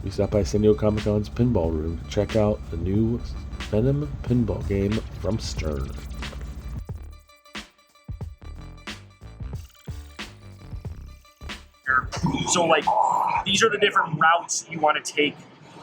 we stopped by San Diego Comic-Con's Pinball Room to check out the new Venom Pinball game from Stern. So, like, these are the different routes you want to take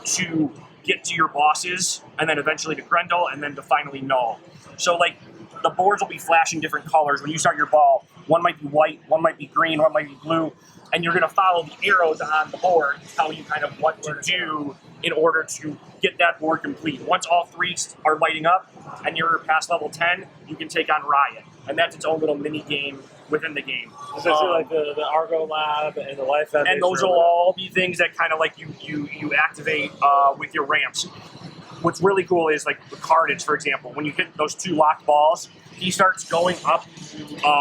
to get to your bosses, and then eventually to Grendel, and then to finally Null. So, like, the boards will be flashing different colors when you start your ball. One might be white, one might be green, one might be blue, and you're going to follow the arrows on the board to tell you kind of what to do in order to get that board complete. Once all three are lighting up and you're past level 10, you can take on Riot, and that's its own little mini game within the game. Essentially, like the Argo Lab and the Life Foundation. And those will all be things that kind of like you activate with your ramps. What's really cool is like the Carnage, for example. When you hit those two locked balls, he starts going up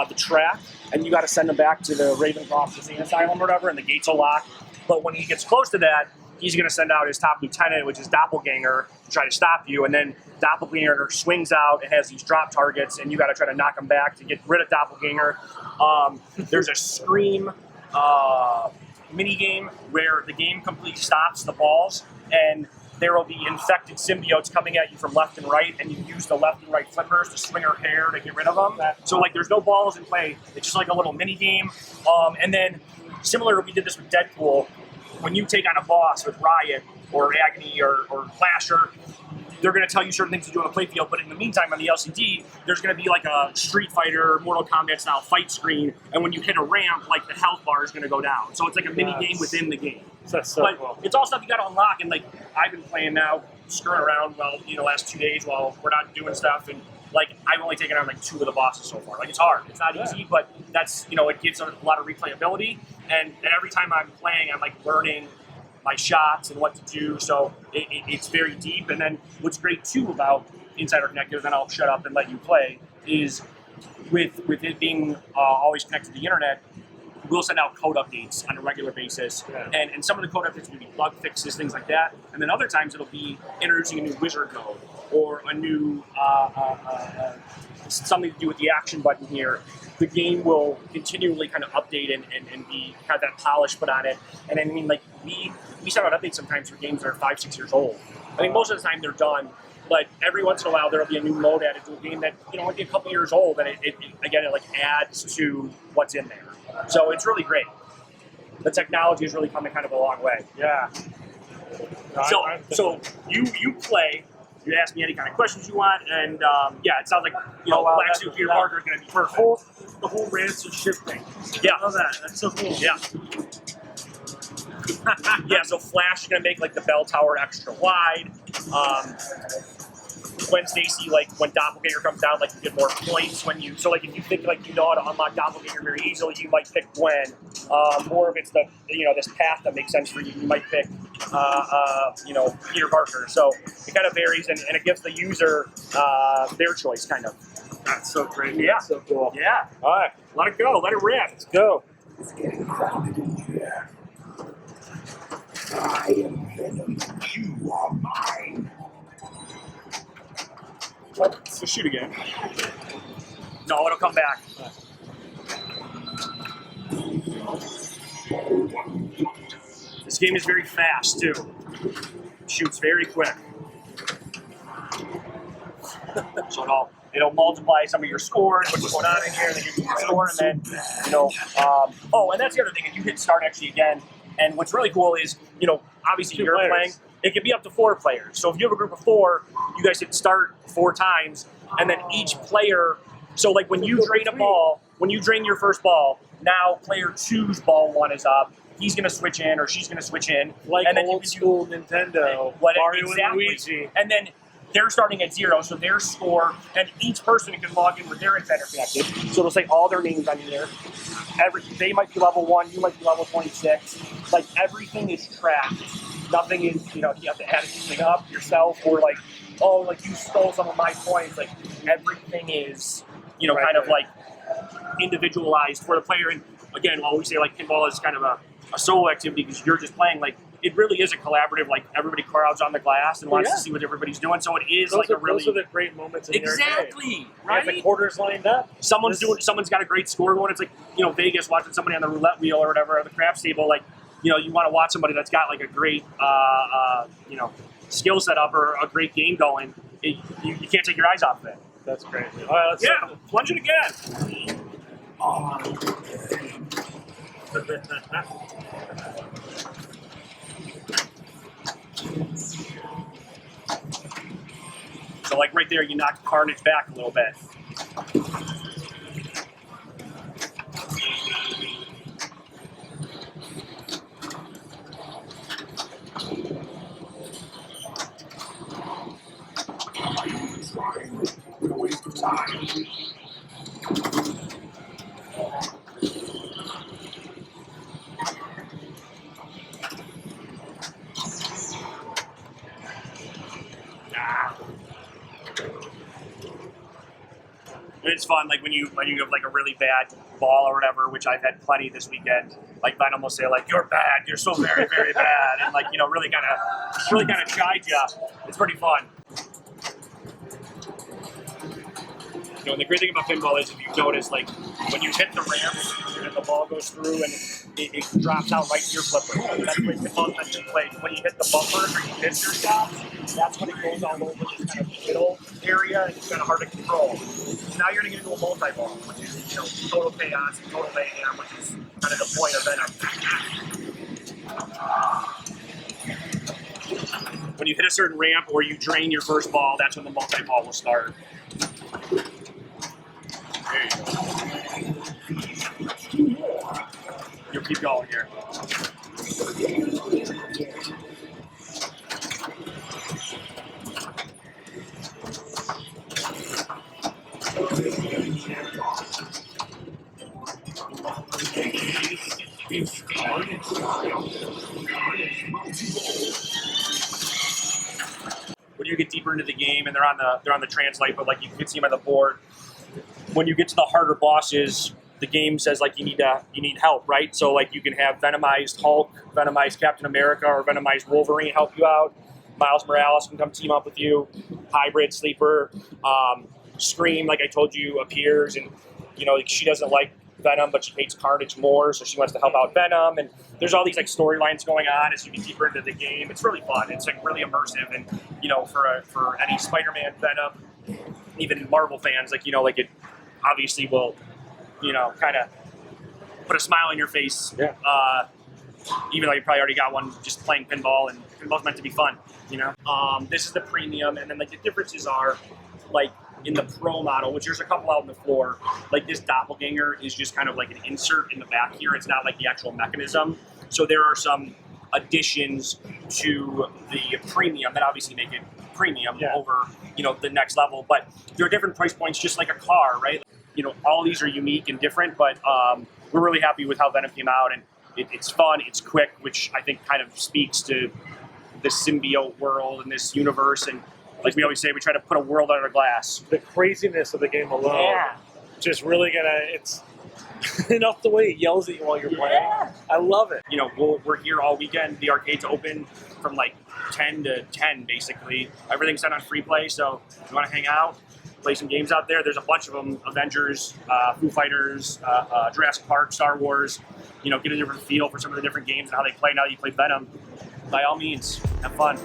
the track, and you got to send him back to the Ravencroft Insane Asylum or whatever, and the gates will lock. But when he gets close to that, he's going to send out his top lieutenant, which is Doppelganger, to try to stop you. And then Doppelganger swings out and has these drop targets, and you got to try to knock him back to get rid of Doppelganger. There's a Scream mini game where the game completely stops the balls, and there will be infected symbiotes coming at you from left and right, and you use the left and right flippers to swing her hair to get rid of them. So, like, there's no balls in play. It's just like a little mini game. And then, similar, we did this with Deadpool. When you take on a boss with Riot or Agony or Clasher, they're going to tell you certain things to do on the playfield, but in the meantime, on the LCD, there's going to be like a Street Fighter, Mortal Kombat style fight screen, and when you hit a ramp, like the health bar is going to go down. So it's like a mini game within the game. That's so but cool. It's all stuff you got to unlock, and like I've been playing now, screwing around, last 2 days while we're not doing stuff, and like I've only taken on like 2 of the bosses so far. Like it's hard, it's not easy, but that's it gives a lot of replayability, and every time I'm playing, I'm like learning my shots and what to do, so it's very deep. And then what's great too about Insider Connected, then I'll shut up and let you play, is with it being always connected to the internet, we'll send out code updates on a regular basis, and some of the code updates will be bug fixes, things like that, and then other times it'll be introducing a new wizard code or a new something to do with the action button here. The game will continually kind of update and have that polish put on it. And I mean, like, we send out updates sometimes for games that are 5-6 years old. I mean, most of the time they're done, but every once in a while there'll be a new mode added to a game that, might be a couple years old, and it like adds to what's in there. So it's really great. The technology is really coming kind of a long way. Yeah. So you play. You ask me any kind of questions you want, and it sounds like Black Suit Peter Parker is going to be perfect. The whole ramps are shifting. Yeah, I love that. That's so cool. Yeah. Yeah. So Flash is going to make like the bell tower extra wide. Gwen Stacy, like when Doppelganger comes down, like you get more points when you. So like if you think like you know how to unlock Doppelganger very easily, you might pick Gwen. More of it's the this path that makes sense for you. You might pick Peter Parker. So it kind of varies, and it gives the user their choice, kind of. That's so great. Yeah. That's so cool. Yeah. All right. Let it go. Let it rip. Let's go. It's getting crowded in here. I am Venom. You are mine. Let's shoot again. No, it'll come back. This game is very fast too. Shoots very quick. So it'll multiply some of your scores, what's going on in here, then you do your score, and then and that's the other thing. If you hit start actually again, and what's really cool is obviously you're playing. It can be up to 4 players. So if you have a group of 4, you guys hit start 4 times, and then each player. So like when you drain a ball, when you drain your first ball, now player 2's ball 1 is up. He's going to switch in, or she's going to switch in, like and then old school Nintendo, Mario and Luigi, and then they're starting at 0, so their score, and each person can log in with their Insider Connected. So it'll say all their names on here. They might be level 1, you might be level 26. Like everything is tracked. Nothing is, you have to add anything up yourself, or like, you stole some of my points. Like everything is, kind of like individualized for the player. And again, while we say like pinball is kind of a solo activity because you're just playing, like it really is a collaborative. Like everybody crowds on the glass and wants to see what everybody's doing. So it is those are the great moments. In exactly right. The quarters lined up. Someone's got a great score going. It's like Vegas watching somebody on the roulette wheel or whatever, or the craps table. Like you know, you want to watch somebody that's got like a great, you know, skill set up or a great game going, you can't take your eyes off of it. That's crazy. All right, let's Plunge it again. So like right there, you knock Carnage back a little bit. What a waste of time. It's fun, like when you have like a really bad ball or whatever, which I've had plenty this weekend. Like Venom will say like, "You're bad. You're so very, very bad," and like, you know, really kind of chide you. It's pretty fun. You know, and the great thing about pinball is, if you notice, like when you hit the ramp and the ball goes through and it drops out right to your flipper. That's the way pinball's meant to be played. When you hit the bumpers or you hit your stops, that's when it goes all over this kind of middle area, and it's kind of hard to control. So now you're going to get into a multi-ball, which is, you know, total chaos, total mayhem, which is kind of the point of Venom. When you hit a certain ramp or you drain your first ball, that's when the multi-ball will start. There you go. You'll keep going here. When you get deeper into the game, and they're on the translate, but like you can see them on the board. When you get to the harder bosses, the game says like you need help, right? So like you can have Venomized Hulk, Venomized Captain America, or Venomized Wolverine help you out. Miles Morales can come team up with you. Hybrid Sleeper, Scream, like I told you, appears, and you know, like, she doesn't like Venom, but she hates Carnage more, so she wants to help out Venom. And there's all these like storylines going on as you get deeper into the game. It's really fun. It's like really immersive, and you know, for any Spider-Man, Venom, even Marvel fans, like, you know, like it obviously will, you know, kind of put a smile on your face. Yeah. Even though you probably already got one just playing pinball, and pinball's meant to be fun, you know. This is the premium, and then like the differences are like in the pro model, which there's a couple out on the floor. Like this doppelganger is just kind of like an insert in the back here. It's not like the actual mechanism. So there are some additions to the premium that obviously make it premium over, you know, the next level. But there are different price points, just like a car, right? You know, all these are unique and different, but we're really happy with how Venom came out, and it's fun, it's quick, which I think kind of speaks to this symbiote world and this universe. And like we always say, we try to put a world under glass. The craziness of the game alone, just really it's enough the way it yells at you while you're playing. I love it. You know, we're here all weekend. The arcade's open from like 10 to 10, basically. Everything's set on free play, so if you want to hang out, play some games out there. There's a bunch of them: Avengers, Foo Fighters, Jurassic Park, Star Wars. You know, get a different feel for some of the different games and how they play now that you play Venom. By all means, have fun.